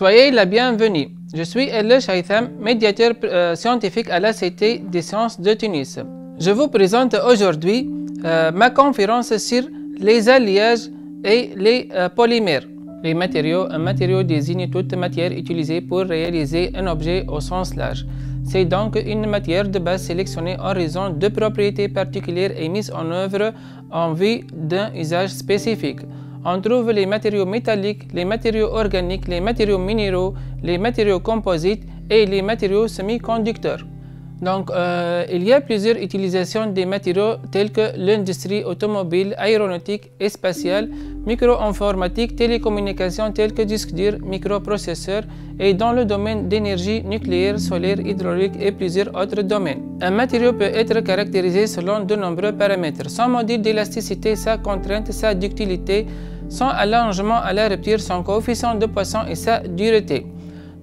Soyez la bienvenue. Je suis El Chaitham, médiateur scientifique à l'ACT des sciences de Tunis. Je vous présente aujourd'hui ma conférence sur les alliages et les polymères. Les matériaux, un matériau désigne toute matière utilisée pour réaliser un objet au sens large. C'est donc une matière de base sélectionnée en raison de propriétés particulières et mise en œuvre en vue d'un usage spécifique. On trouve les matériaux métalliques, les matériaux organiques, les matériaux minéraux, les matériaux composites et les matériaux semi-conducteurs. Donc, il y a plusieurs utilisations des matériaux tels que l'industrie automobile, aéronautique et spatiale, micro-informatique, télécommunications tels que disques durs, microprocesseurs et dans le domaine d'énergie nucléaire, solaire, hydraulique et plusieurs autres domaines. Un matériau peut être caractérisé selon de nombreux paramètres: son module d'élasticité, sa contrainte, sa ductilité, son allongement à la rupture, son coefficient de Poisson et sa dureté.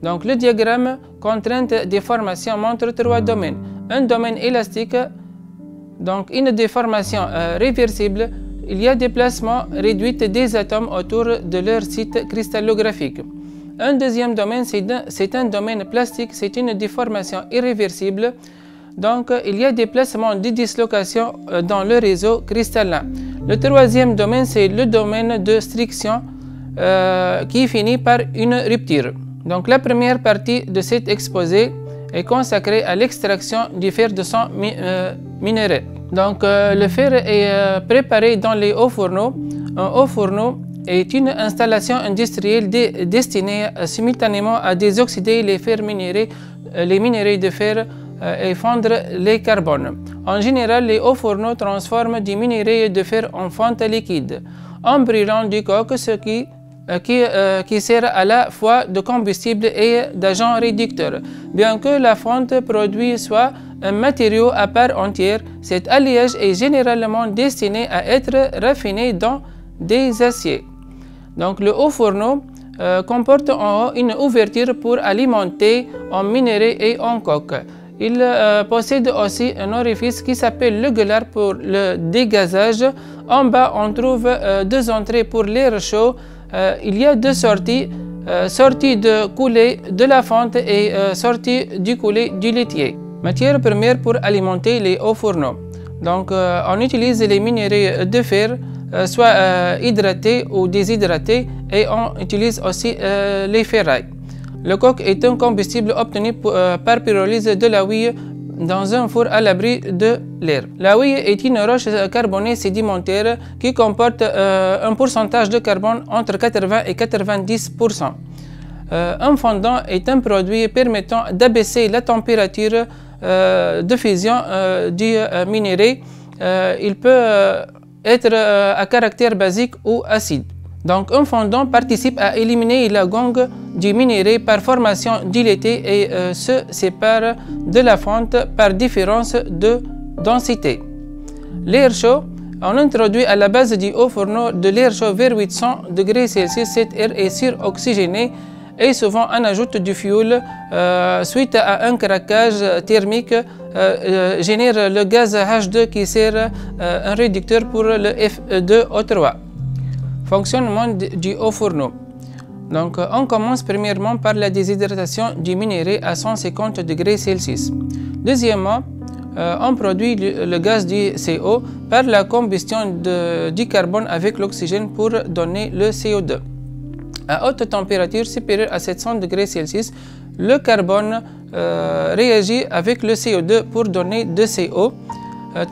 Donc, le diagramme contrainte-déformation montre trois domaines. Un domaine élastique, donc une déformation réversible. Il y a déplacement réduit des atomes autour de leur site cristallographique. Un deuxième domaine, c'est un domaine plastique, c'est une déformation irréversible. Donc, il y a déplacement de dislocation dans le réseau cristallin. Le troisième domaine, c'est le domaine de striction qui finit par une rupture. Donc, la première partie de cet exposé est consacrée à l'extraction du fer de son minerai. Donc, le fer est préparé dans les hauts fourneaux. Un haut fourneau est une installation industrielle destinée simultanément à désoxyder les fers minéraux, les minerais de fer et fondre les carbones. En général, les hauts fourneaux transforment du minerai de fer en fonte liquide en brûlant du coke, ce qui sert à la fois de combustible et d'agent réducteur. Bien que la fonte produit soit un matériau à part entière, cet alliage est généralement destiné à être raffiné dans des aciers. Donc, le haut fourneau comporte en haut une ouverture pour alimenter en minerai et en coke. Il possède aussi un orifice qui s'appelle le gueulard pour le dégazage. En bas, on trouve deux entrées pour l'air chaud. Il y a deux sorties, sortie de coulée de la fonte et sortie du coulée du laitier. Matière première pour alimenter les hauts fourneaux. Donc, on utilise les minerais de fer, soit hydratés ou déshydratés, et on utilise aussi les ferrailles. Le coke est un combustible obtenu par pyrolyse de la houille dans un four à l'abri de l'air. La houille est une roche carbonée sédimentaire qui comporte un pourcentage de carbone entre 80 et 90%. Un fondant est un produit permettant d'abaisser la température de fusion du minerai. Il peut être à caractère basique ou acide. Donc, un fondant participe à éliminer la gangue du minerai par formation dilatée et se sépare de la fonte par différence de densité. L'air chaud, on introduit à la base du haut fourneau de l'air chaud vers 800 degrés Celsius. Cet air est suroxygéné et souvent on ajoute du fioul suite à un craquage thermique génère le gaz H2 qui sert un réducteur pour le F2O3. Fonctionnement du haut fourneau. Donc, on commence premièrement par la déshydratation du minerai à 150 degrés Celsius. Deuxièmement, on produit le gaz du CO par la combustion du carbone avec l'oxygène pour donner le CO2. À haute température supérieure à 700 degrés Celsius, le carbone réagit avec le CO2 pour donner de CO.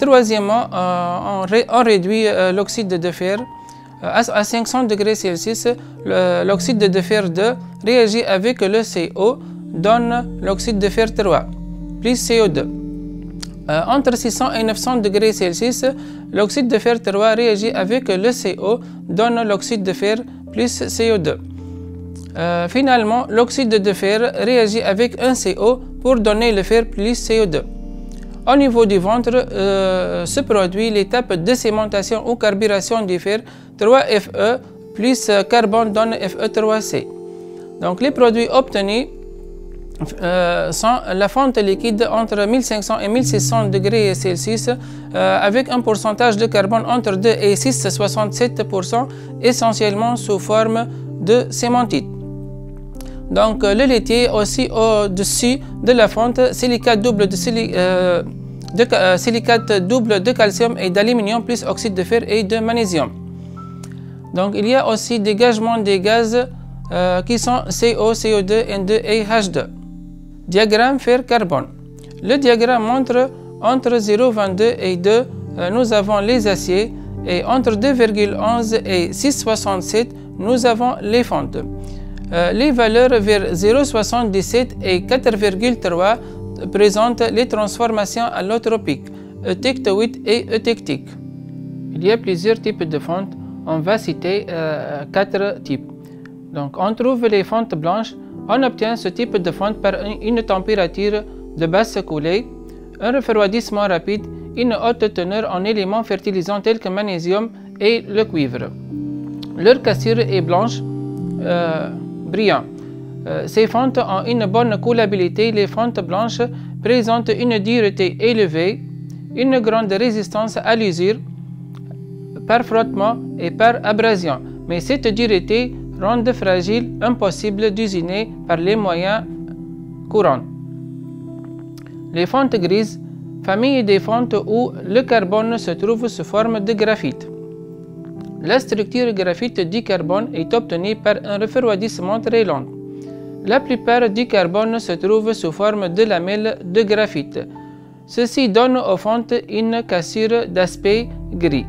Troisièmement, on réduit l'oxyde de fer. À 500 degrés Celsius, l'oxyde de fer 2 réagit avec le CO, donne l'oxyde de fer 3, plus CO2. Entre 600 et 900 degrés Celsius, l'oxyde de fer 3 réagit avec le CO, donne l'oxyde de fer plus CO2. Finalement, l'oxyde de fer réagit avec un CO pour donner le fer plus CO2. Au niveau du ventre se produit l'étape de cémentation ou carburation du fer. 3Fe plus carbone donne Fe3C. Donc, les produits obtenus sont la fonte liquide entre 1500 et 1600 degrés Celsius avec un pourcentage de carbone entre 2 et 6,67%, essentiellement sous forme de cémentite. Donc le laitier aussi au-dessus de la fonte, silicate double de calcium et d'aluminium plus oxyde de fer et de magnésium. Donc il y a aussi dégagement des gaz qui sont CO, CO2, N2 et H2. Diagramme fer-carbone. Le diagramme montre entre 0,22 et 2, nous avons les aciers, et entre 2,11 et 6,67, nous avons les fontes. Les valeurs vers 0,77 et 4,3 présentent les transformations allotropiques, eutectoïdes et eutectiques. Il y a plusieurs types de fontes, on va citer 4 types. Donc on trouve les fontes blanches, on obtient ce type de fonte par une température de basse coulée, un refroidissement rapide, une haute teneur en éléments fertilisants tels que magnésium et le cuivre. Leur cassure est blanche, brillant. Ces fontes ont une bonne coulabilité. Les fontes blanches présentent une dureté élevée, une grande résistance à l'usure par frottement et par abrasion. Mais cette dureté rend fragile, impossible d'usiner par les moyens courants. Les fontes grises, famille des fontes où le carbone se trouve sous forme de graphite. La structure graphite du carbone est obtenue par un refroidissement très lent. La plupart du carbone se trouve sous forme de lamelles de graphite. Ceci donne aux fontes une cassure d'aspect gris,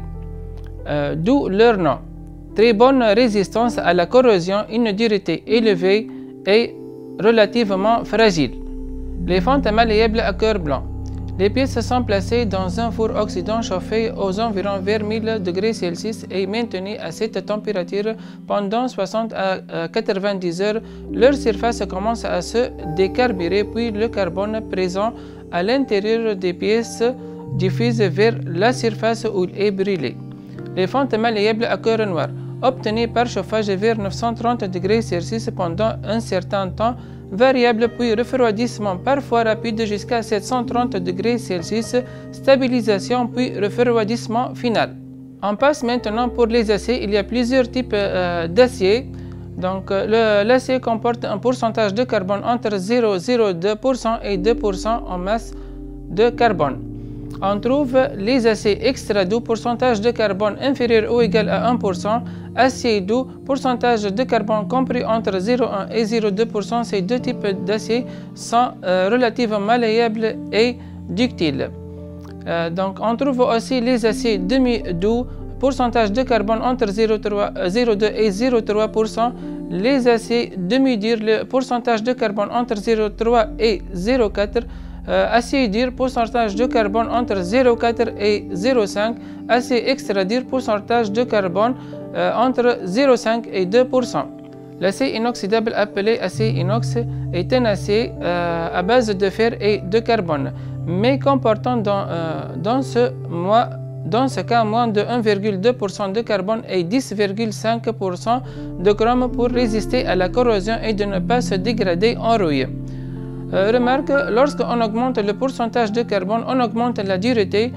d'où leur nom. Très bonne résistance à la corrosion, une dureté élevée et relativement fragile. Les fontes malléables à cœur blanc. Les pièces sont placées dans un four oxydant chauffé aux environs vers 1000 degrés Celsius et maintenues à cette température pendant 60 à 90 heures. Leur surface commence à se décarburer, puis le carbone présent à l'intérieur des pièces diffuse vers la surface où il est brûlé. Les fontes malléables à cœur noir, obtenues par chauffage vers 930 degrés Celsius pendant un certain temps, variable puis refroidissement parfois rapide jusqu'à 730 degrés Celsius, stabilisation puis refroidissement final. On passe maintenant pour les aciers. Il y a plusieurs types d'acier. Donc l'acier comporte un pourcentage de carbone entre 0,02% et 2% en masse de carbone. On trouve les aciers extra doux, pourcentage de carbone inférieur ou égal à 1%, acier doux, pourcentage de carbone compris entre 0,1 et 0,2%. Ces deux types d'acier sont relativement malléables et ductiles. Donc on trouve aussi les aciers demi-doux, pourcentage de carbone entre 0,2 et 0,3%. Les aciers demi-durs, le pourcentage de carbone entre 0,3 et 0,4%. Acier dur, pourcentage de carbone entre 0,4 et 0,5. Acier extra dur, pourcentage de carbone entre 0,5 et 2%. L'acier inoxydable appelé acier inox est un acier à base de fer et de carbone, mais comportant dans ce cas moins de 1,2% de carbone et 10,5% de chrome pour résister à la corrosion et de ne pas se dégrader en rouille. Remarque, lorsqu'on augmente le pourcentage de carbone, on augmente la dureté,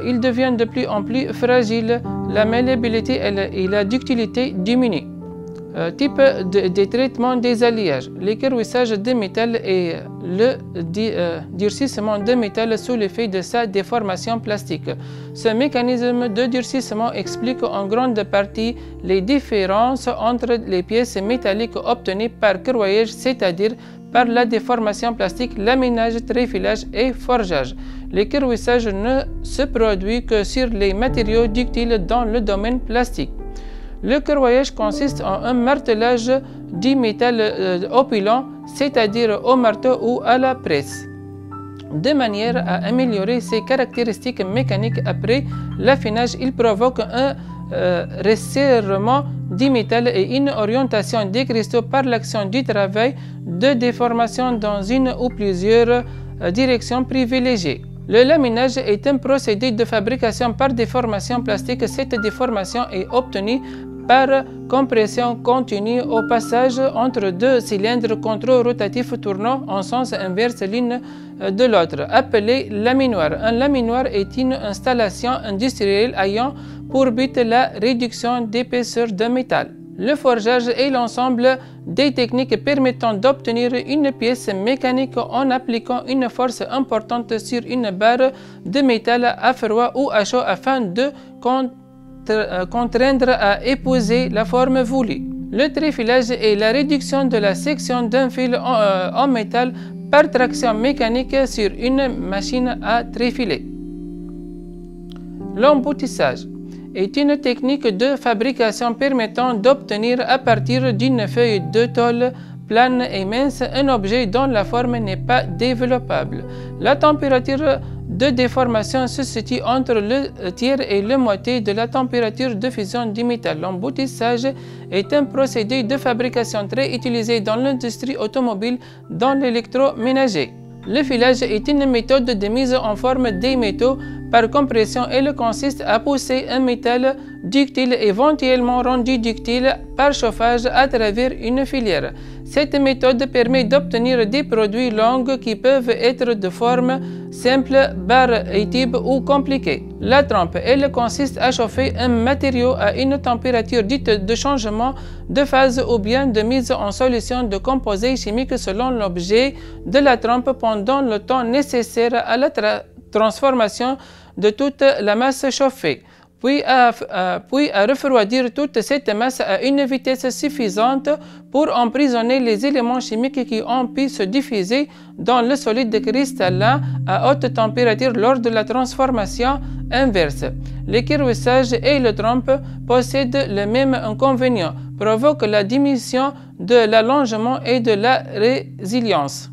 il devient de plus en plus fragile, la malléabilité et la ductilité diminuent. Type des traitements des alliages, l'écarissage de métal et le durcissement de métal sous l'effet de sa déformation plastique. Ce mécanisme de durcissement explique en grande partie les différences entre les pièces métalliques obtenues par corroyage, c'est-à-dire par la déformation plastique, laminage, tréfilage et forgeage. L'écarissage ne se produit que sur les matériaux ductiles dans le domaine plastique. Le corroyage consiste en un martelage du métal opulent, c'est-à-dire au marteau ou à la presse, de manière à améliorer ses caractéristiques mécaniques. Après l'affinage, il provoque un resserrement du métal et une orientation des cristaux par l'action du travail de déformation dans une ou plusieurs directions privilégiées. Le laminage est un procédé de fabrication par déformation plastique. Cette déformation est obtenue par compression continue au passage entre deux cylindres contre-rotatifs tournant en sens inverse l'une de l'autre, appelé laminoir. Un laminoir est une installation industrielle ayant pour but la réduction d'épaisseur de métal. Le forgeage est l'ensemble des techniques permettant d'obtenir une pièce mécanique en appliquant une force importante sur une barre de métal à froid ou à chaud afin de contraindre à épouser la forme voulue. Le tréfilage est la réduction de la section d'un fil en métal par traction mécanique sur une machine à tréfiler. L'emboutissage est une technique de fabrication permettant d'obtenir à partir d'une feuille de tôle plane et mince un objet dont la forme n'est pas développable. La température de déformation se situe entre le tiers et la moitié de la température de fusion du métal. L'emboutissage est un procédé de fabrication très utilisé dans l'industrie automobile, dans l'électroménager. Le filage est une méthode de mise en forme des métaux par compression. Elle consiste à pousser un métal ductile éventuellement rendu ductile par chauffage à travers une filière. Cette méthode permet d'obtenir des produits longs qui peuvent être de forme simple, barre et tube ou compliquée. La trempe, elle consiste à chauffer un matériau à une température dite de changement de phase ou bien de mise en solution de composés chimiques selon l'objet de la trempe pendant le temps nécessaire à la transformation de toute la masse chauffée, puis à refroidir toute cette masse à une vitesse suffisante pour emprisonner les éléments chimiques qui ont pu se diffuser dans le solide cristallin à haute température lors de la transformation inverse. Le cuirassage et le trempe possèdent le même inconvénient, provoquent la diminution de l'allongement et de la résilience.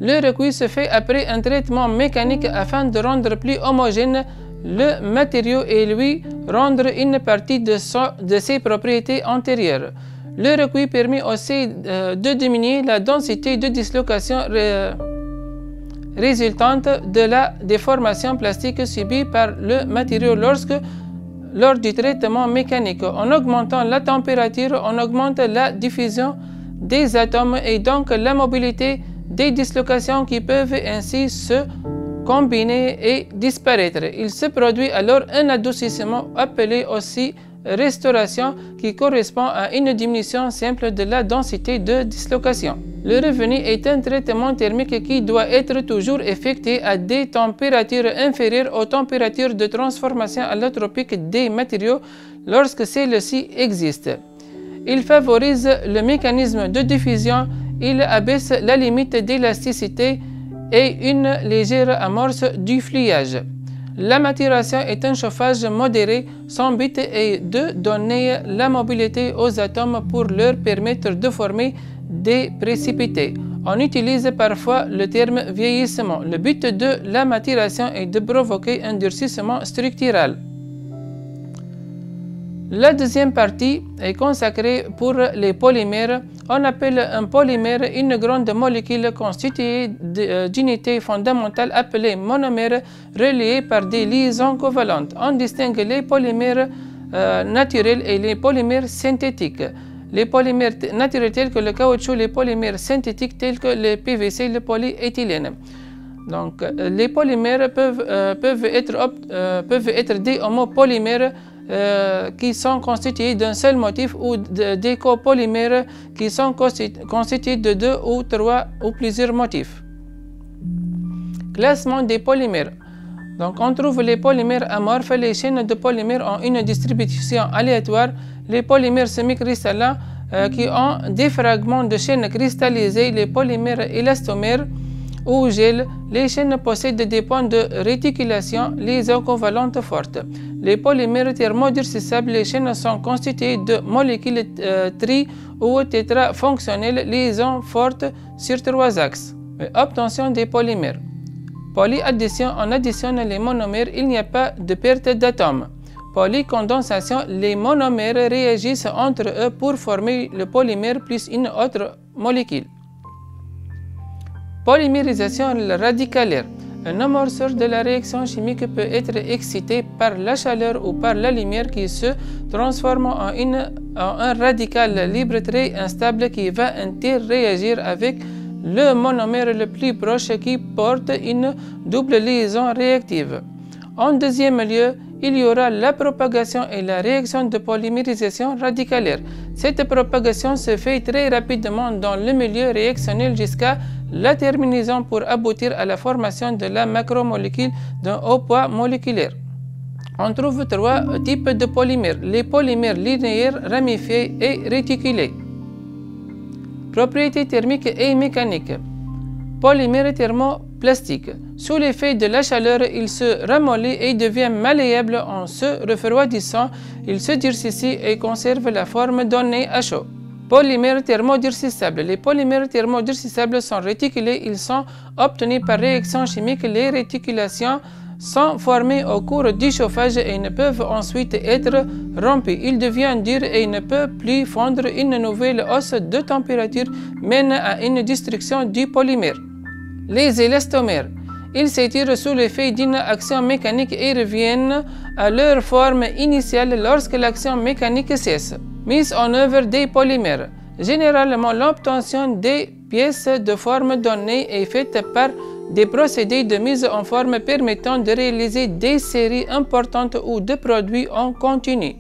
Le recueil se fait après un traitement mécanique afin de rendre plus homogène le matériau et lui rendre une partie de ses propriétés antérieures. Le recueil permet aussi de diminuer la densité de dislocation résultante de la déformation plastique subie par le matériau lors du traitement mécanique. En augmentant la température, on augmente la diffusion des atomes et donc la mobilité des dislocations qui peuvent ainsi se combiner et disparaître. Il se produit alors un adoucissement appelé aussi restauration qui correspond à une diminution simple de la densité de dislocation. Le revenu est un traitement thermique qui doit être toujours effectué à des températures inférieures aux températures de transformation allotropique des matériaux lorsque celles-ci existent. Il favorise le mécanisme de diffusion. Il abaisse la limite d'élasticité et une légère amorce du fluage. La maturation est un chauffage modéré. Son but est de donner la mobilité aux atomes pour leur permettre de former des précipités. On utilise parfois le terme vieillissement. Le but de la maturation est de provoquer un durcissement structural. La deuxième partie est consacrée pour les polymères. On appelle un polymère une grande molécule constituée d'unités fondamentales appelées monomères reliées par des liaisons covalentes. On distingue les polymères naturels et les polymères synthétiques. Les polymères naturels tels que le caoutchouc, les polymères synthétiques tels que le PVC, le polyéthylène. Donc, les polymères peuvent être des homopolymères qui sont constitués d'un seul motif ou des copolymères qui sont constitués de 2 ou 3 ou plusieurs motifs. Classement des polymères. Donc, on trouve les polymères amorphes. Les chaînes de polymères ont une distribution aléatoire. Les polymères semi-cristallins qui ont des fragments de chaînes cristallisées. Les polymères élastomères ou gel. Les chaînes possèdent des points de réticulation, liaisons covalentes fortes. Les polymères thermodurcissables, les chaînes sont constituées de molécules tri- ou tétrafonctionnelles, liaisons fortes sur 3 axes. Obtention des polymères. Polyaddition, on additionne les monomères, il n'y a pas de perte d'atomes. Polycondensation, les monomères réagissent entre eux pour former le polymère plus une autre molécule. Polymérisation radicalaire. Un amorceur de la réaction chimique peut être excité par la chaleur ou par la lumière qui se transforme en un radical libre très instable qui va interréagir avec le monomère le plus proche qui porte une double liaison réactive. En deuxième lieu, il y aura la propagation et la réaction de polymérisation radicalaire. Cette propagation se fait très rapidement dans le milieu réactionnel jusqu'à la terminaison pour aboutir à la formation de la macromolécule d'un haut poids moléculaire. On trouve trois types de polymères: les polymères linéaires, ramifiés et réticulés. Propriétés thermiques et mécaniques. Polymère thermoplastique. Sous l'effet de la chaleur, il se ramollit et devient malléable en se refroidissant. Il se durcit et conserve la forme donnée à chaud. Polymères thermodurcissables. Les polymères thermodurcissables sont réticulés. Ils sont obtenus par réaction chimique. Les réticulations sont formées au cours du chauffage et ne peuvent ensuite être rompus. Ils deviennent durs et ne peuvent plus fondre. Une nouvelle hausse de température mène à une destruction du polymère. Les élastomères. Ils s'étirent sous l'effet d'une action mécanique et reviennent à leur forme initiale lorsque l'action mécanique cesse. Mise en œuvre des polymères. Généralement, l'obtention des pièces de forme donnée est faite par des procédés de mise en forme permettant de réaliser des séries importantes ou de produits en continu.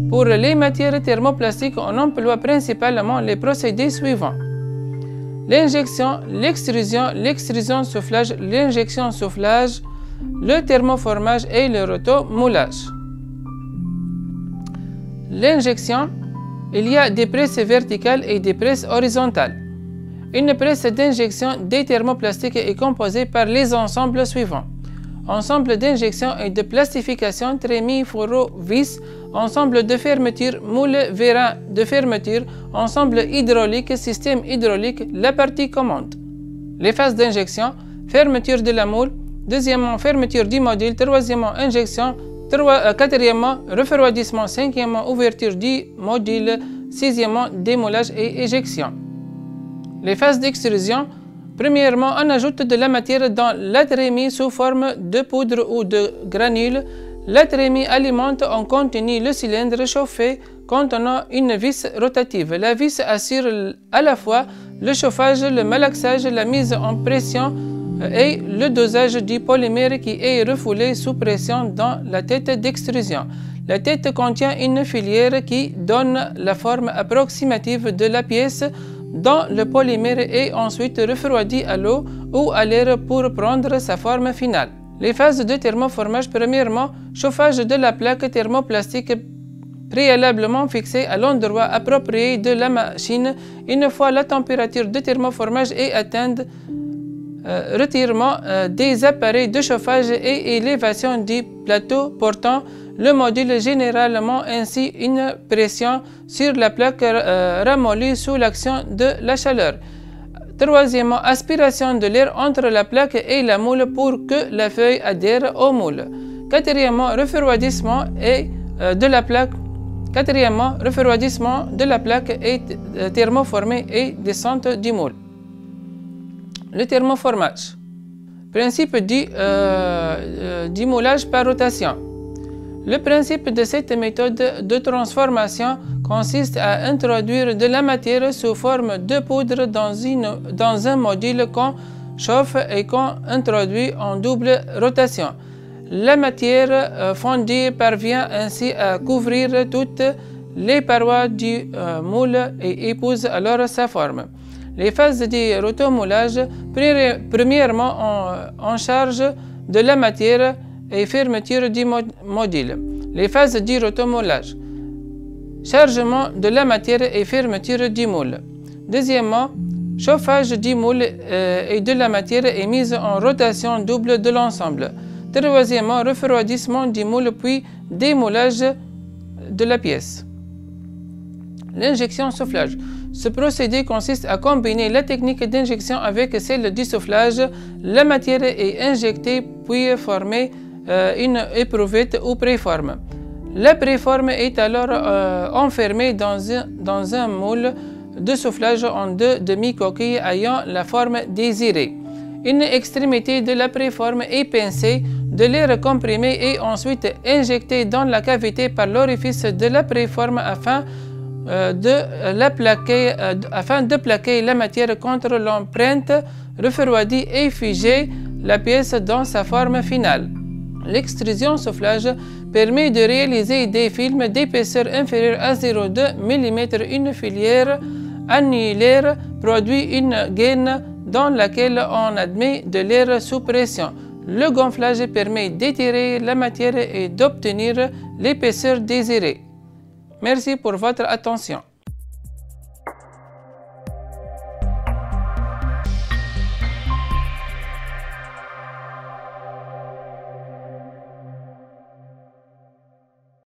Pour les matières thermoplastiques, on emploie principalement les procédés suivants: l'injection, l'extrusion soufflage, l'injection soufflage, le thermoformage et le rotomoulage. L'injection, il y a des presses verticales et des presses horizontales. Une presse d'injection des thermoplastiques est composée par les ensembles suivants: ensemble d'injection et de plastification, trémie, fourreau, vis, ensemble de fermeture, moule, vérin de fermeture, ensemble hydraulique, système hydraulique, la partie commande. Les phases d'injection: fermeture de la moule, deuxièmement fermeture du module, troisièmement injection, quatrièmement refroidissement, cinquièmement ouverture du module, sixièmement démoulage et éjection. Les phases d'extrusion: premièrement, on ajoute de la matière dans la trémie sous forme de poudre ou de granules. La trémie alimente en continu le cylindre chauffé contenant une vis rotative. La vis assure à la fois le chauffage, le malaxage, la mise en pression et le dosage du polymère qui est refoulé sous pression dans la tête d'extrusion. La tête contient une filière qui donne la forme approximative de la pièce dont le polymère est ensuite refroidi à l'eau ou à l'air pour prendre sa forme finale. Les phases de thermoformage: premièrement, chauffage de la plaque thermoplastique préalablement fixée à l'endroit approprié de la machine. Une fois la température de thermoformage est atteinte, retirement des appareils de chauffage et élévation du plateau portant le module, généralement ainsi une pression sur la plaque ramollie sous l'action de la chaleur. Troisièmement, aspiration de l'air entre la plaque et la moule pour que la feuille adhère au moule. Quatrièmement, refroidissement de la plaque. Et thermoformée et descente du moule. Le thermoformage. Principe du moulage par rotation. Le principe de cette méthode de transformation consiste à introduire de la matière sous forme de poudre dans un module qu'on chauffe et qu'on introduit en double rotation. La matière fondue parvient ainsi à couvrir toutes les parois du moule et épouse alors sa forme. Les phases du rotomoulage: premièrement, on charge de la matière et fermeture du module. Les phases du rotomoulage: chargement de la matière et fermeture du moule. Deuxièmement, chauffage du moule et de la matière et mise en rotation double de l'ensemble. Troisièmement, refroidissement du moule puis démoulage de la pièce. L'injection soufflage. Ce procédé consiste à combiner la technique d'injection avec celle du soufflage. La matière est injectée puis formée une éprouvette ou préforme. La préforme est alors enfermée dans un moule de soufflage en deux demi-coquilles ayant la forme désirée. Une extrémité de la préforme est pincée, de l'air comprimé et ensuite injecté dans la cavité par l'orifice de la préforme afin de plaquer la matière contre l'empreinte, refroidir et figer la pièce dans sa forme finale. L'extrusion soufflage permet de réaliser des films d'épaisseur inférieure à 0,2 mm. Une filière annulaire produit une gaine dans laquelle on admet de l'air sous pression. Le gonflage permet d'étirer la matière et d'obtenir l'épaisseur désirée. Merci pour votre attention.